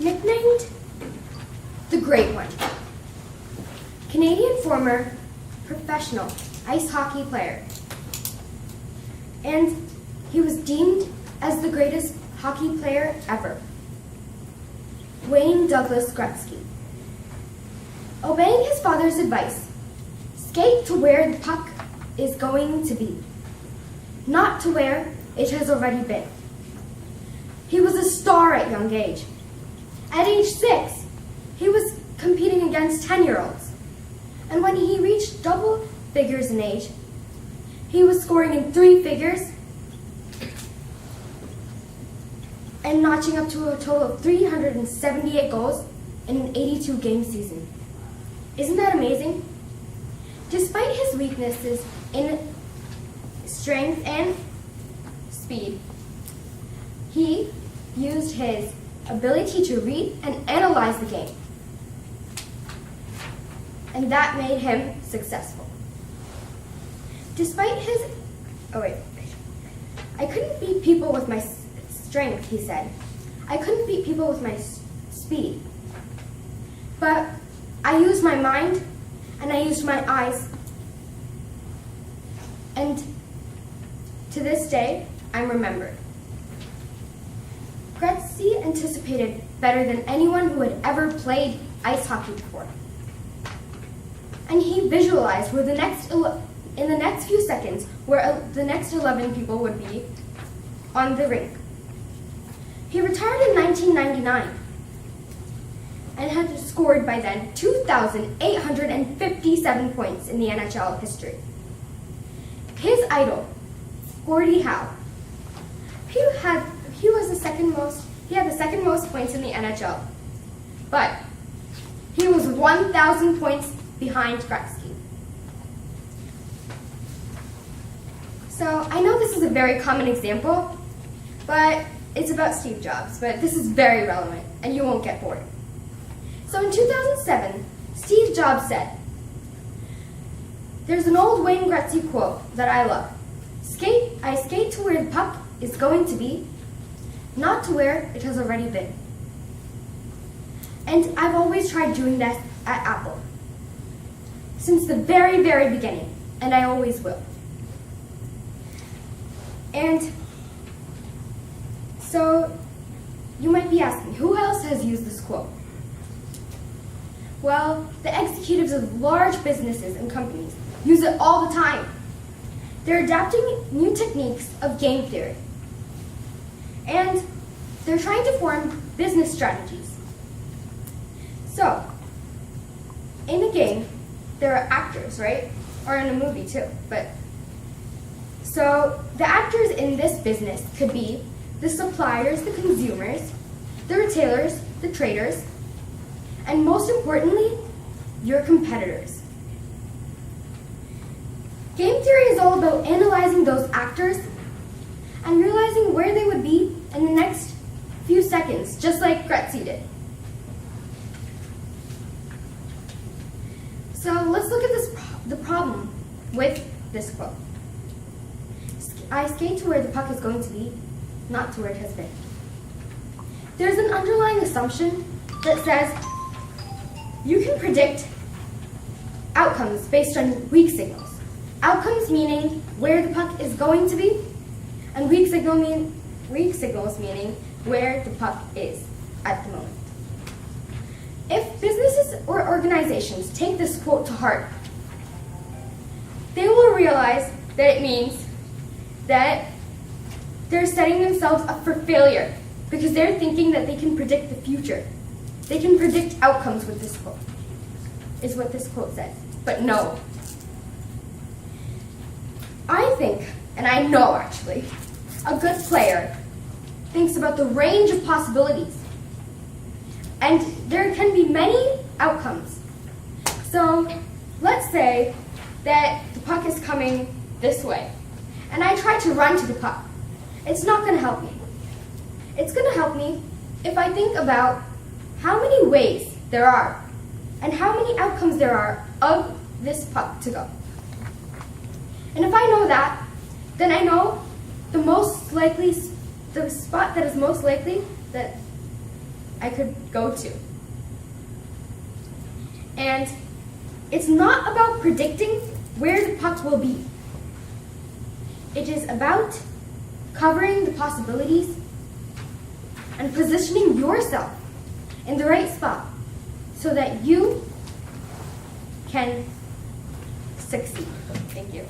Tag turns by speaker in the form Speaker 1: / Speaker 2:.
Speaker 1: nicknamed the Great One. Canadian former professional ice hockey player. And he was deemed as the greatest hockey player ever. Wayne Douglas Gretzky. Obeying his father's advice, skate to where the puck is going to be, not to where it has already been. He was a star at young age. At age 6, he was competing against 10-year-olds. And when he reached double figures in age, he was scoring in 3 figures and notching up to a total of 378 goals in an 82-game season. Isn't that amazing? Despite his weaknesses in strength and speed, he used his ability to read and analyze the game. And that made him successful. Despite his... I couldn't beat people with my strength, he said. I couldn't beat people with my speed. But I used my mind, and I used my eyes. And to this day, I'm remembered. Gretzky anticipated better than anyone who had ever played ice hockey before. And he visualized where in the next few seconds where the next 11 people would be on the rink. He retired in 1999 and had scored by then 2,857 points in the NHL history. His idol, Gordie Howe, he had the second most points in the NHL, but he was 1,000 points behind Gretzky. So I know this is a very common example, but it's about Steve Jobs, but this is very relevant, and you won't get bored. So in 2007, Steve Jobs said, "There's an old Wayne Gretzky quote that I love. I skate to where the puck is going to be, not to where it has already been." And I've always tried doing that at Apple, since the very, very beginning, and I always will. And so you might be asking, who else has used this quote? Well, the executives of large businesses and companies use it all the time. They're adapting new techniques of game theory. And they're trying to form business strategies. So, in a game, there are actors, right? Or in a movie too, so the actors in this business could be the suppliers, the consumers, the retailers, the traders, and most importantly, your competitors. Game theory is all about analyzing those actors and realizing where they would be in the next few seconds, just like Gretzky did. So let's look at the problem with this quote. I skate to where the puck is going to be, not to where it has been. There's an underlying assumption that says you can predict outcomes based on weak signals. Outcomes meaning where the puck is going to be, and weak signals meaning where the puck is at the moment. If businesses or organizations take this quote to heart, they will realize that it means that they're setting themselves up for failure because they're thinking that they can predict the future. They can predict outcomes with this quote, is what this quote says. But no. I think, and I know actually, a good player thinks about the range of possibilities. And there can be many outcomes. So let's say that the puck is coming this way, and I try to run to the puck. It's not going to help me. It's going to help me if I think about how many ways there are and how many outcomes there are of this puck to go. And if I know that, then I know the spot that is most likely that I could go to. And it's not about predicting where the puck will be. It is about covering the possibilities and positioning yourself in the right spot so that you can succeed. Thank you.